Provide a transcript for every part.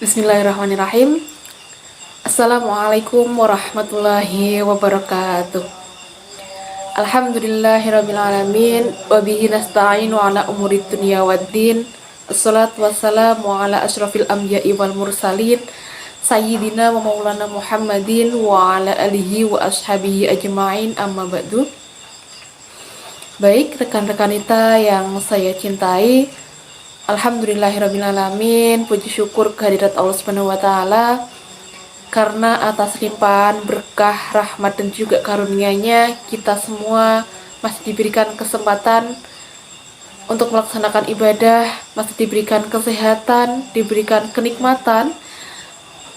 Bismillahirrahmanirrahim. Assalamualaikum warahmatullahi wabarakatuh. Alhamdulillahirrabbilalamin. Wabihi nasta'inu ala umurid dunia waddin. Assalatu wassalamu ala ashrafil anbiya'i wal mursalin Sayyidina wa maulana Muhammadin wa ala alihi wa ashabihi ajma'in, amma ba'du. Baik rekan-rekan kita yang saya cintai, alhamdulillahirrabbilalamin, puji syukur kehadirat Allah Subhanahu wa Ta'ala, karena atas limpahan berkah, rahmat dan juga karunia-Nya kita semua masih diberikan kesempatan untuk melaksanakan ibadah, masih diberikan kesehatan, diberikan kenikmatan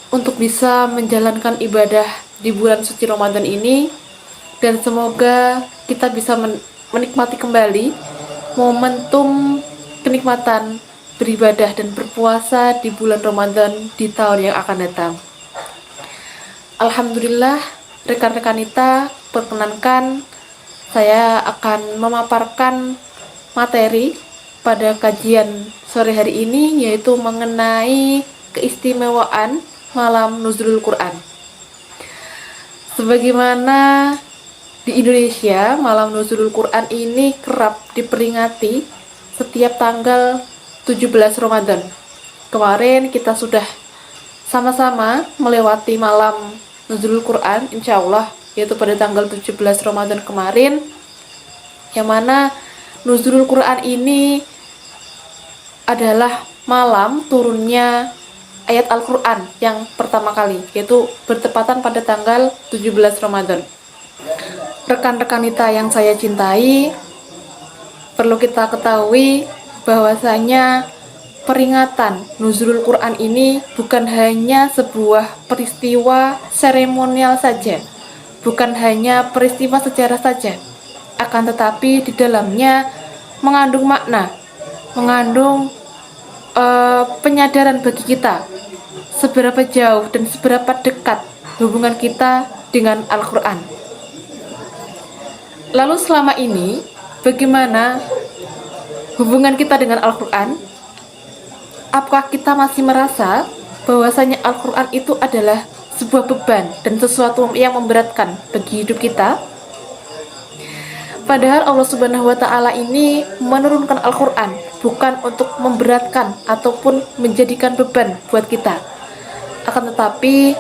untuk bisa menjalankan ibadah di bulan suci Ramadan ini, dan semoga kita bisa menikmati kembali momentum kenikmatan beribadah dan berpuasa di bulan Ramadan di tahun yang akan datang. Alhamdulillah, rekan-rekan kita, perkenankan saya akan memaparkan materi pada kajian sore hari ini, yaitu mengenai keistimewaan malam Nuzulul Quran. Sebagaimana di Indonesia, malam Nuzulul Quran ini kerap diperingati setiap tanggal 17 Ramadan. Kemarin kita sudah sama-sama melewati malam Nuzulul Quran, insya Allah, yaitu pada tanggal 17 Ramadan kemarin, yang mana Nuzulul Quran ini adalah malam turunnya ayat Al-Quran yang pertama kali, yaitu bertepatan pada tanggal 17 Ramadan. Rekan-rekan kita yang saya cintai, perlu kita ketahui bahwasanya peringatan Nuzulul Quran ini bukan hanya sebuah peristiwa seremonial saja, bukan hanya peristiwa sejarah saja, akan tetapi di dalamnya mengandung makna, mengandung penyadaran bagi kita seberapa jauh dan seberapa dekat hubungan kita dengan Al-Quran. Lalu selama ini bagaimana hubungan kita dengan Al-Quran? Apakah kita masih merasa bahwasanya Al-Quran itu adalah sebuah beban dan sesuatu yang memberatkan bagi hidup kita? Padahal Allah Subhanahu wa Ta'ala ini menurunkan Al-Quran bukan untuk memberatkan ataupun menjadikan beban buat kita. Akan tetapi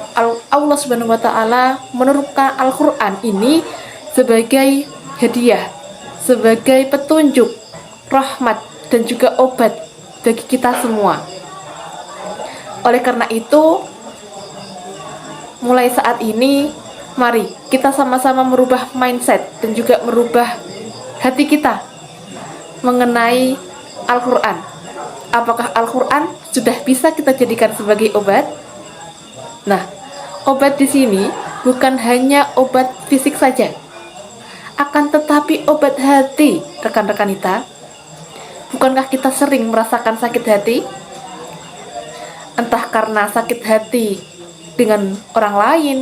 Allah Subhanahu wa Ta'ala menurunkan Al-Quran ini sebagai hadiah, sebagai petunjuk, rahmat dan juga obat bagi kita semua. Oleh karena itu, mulai saat ini mari kita sama-sama merubah mindset dan juga merubah hati kita mengenai Al-Quran. Apakah Al-Quran sudah bisa kita jadikan sebagai obat? Nah, obat di sini bukan hanya obat fisik saja, akan tetapi obat hati, rekan-rekan kita. Bukankah kita sering merasakan sakit hati? Entah karena sakit hati dengan orang lain,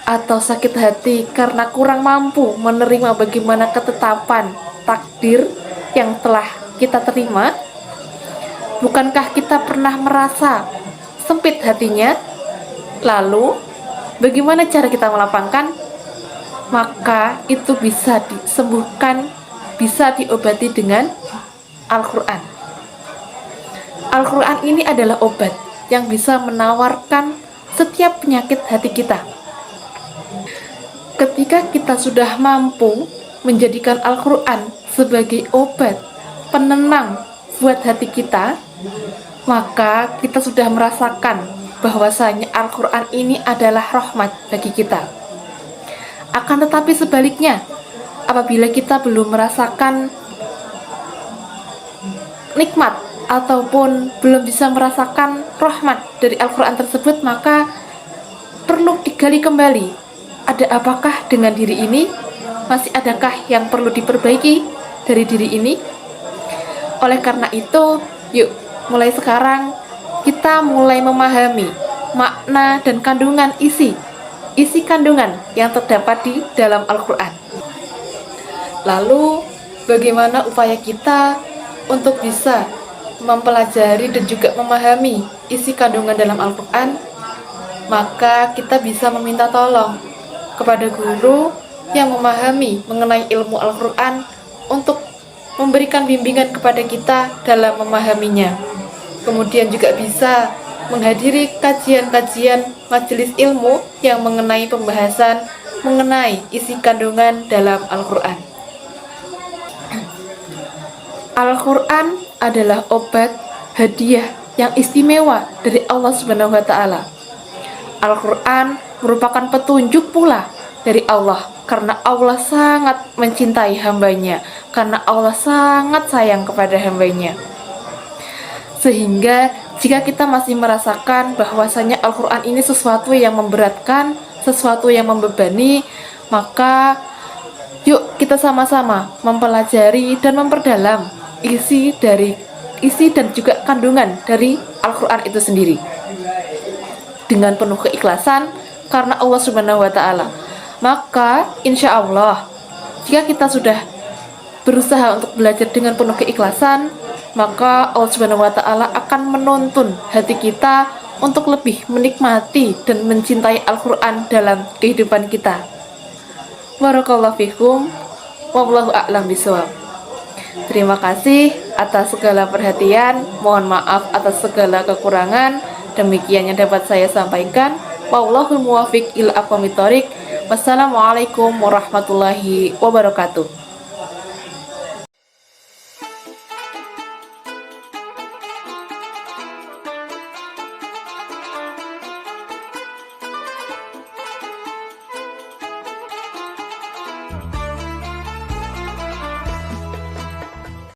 atau sakit hati karena kurang mampu menerima bagaimana ketetapan takdir yang telah kita terima. Bukankah kita pernah merasa sempit hatinya? Lalu, bagaimana cara kita melapangkan? Maka itu bisa disembuhkan, bisa diobati dengan Al-Quran. Al-Quran ini adalah obat yang bisa menawarkan setiap penyakit hati kita. Ketika kita sudah mampu menjadikan Al-Quran sebagai obat penenang buat hati kita, maka kita sudah merasakan bahwasanya Al-Quran ini adalah rahmat bagi kita. Akan tetapi sebaliknya, apabila kita belum merasakan nikmat ataupun belum bisa merasakan rahmat dari Al-Quran tersebut, maka perlu digali kembali. Ada apakah dengan diri ini? Masih adakah yang perlu diperbaiki dari diri ini? Oleh karena itu, yuk mulai sekarang kita mulai memahami makna dan kandungan isi kandungan yang terdapat di dalam Al-Quran. Lalu bagaimana upaya kita untuk bisa mempelajari dan juga memahami isi kandungan dalam Al-Quran, maka kita bisa meminta tolong kepada guru yang memahami mengenai ilmu Al-Quran untuk memberikan bimbingan kepada kita dalam memahaminya. Kemudian juga bisa menghadiri kajian-kajian majelis ilmu yang mengenai pembahasan mengenai isi kandungan dalam Al-Quran. Al-Quran adalah obat hadiah yang istimewa dari Allah Subhanahu wa Ta'ala. Al-Quran merupakan petunjuk pula dari Allah, karena Allah sangat mencintai hambanya, karena Allah sangat sayang kepada hambanya. Sehingga jika kita masih merasakan bahwasanya Al-Quran ini sesuatu yang memberatkan, sesuatu yang membebani, maka yuk kita sama-sama mempelajari dan memperdalam isi dan juga kandungan dari Al-Quran itu sendiri dengan penuh keikhlasan karena Allah Subhanahu wa Ta'ala. Maka insya Allah jika kita sudah berusaha untuk belajar dengan penuh keikhlasan, maka Allah Subhanahu wa Ta'ala akan menuntun hati kita untuk lebih menikmati dan mencintai Al-Quran dalam kehidupan kita. Barakallahu fikum, wallahu a'lam bishawab. Terima kasih atas segala perhatian, mohon maaf atas segala kekurangan. Demikian yang dapat saya sampaikan. Wallahul muwaffiq ila aqwamit thoriq. Wassalamualaikum warahmatullahi wabarakatuh.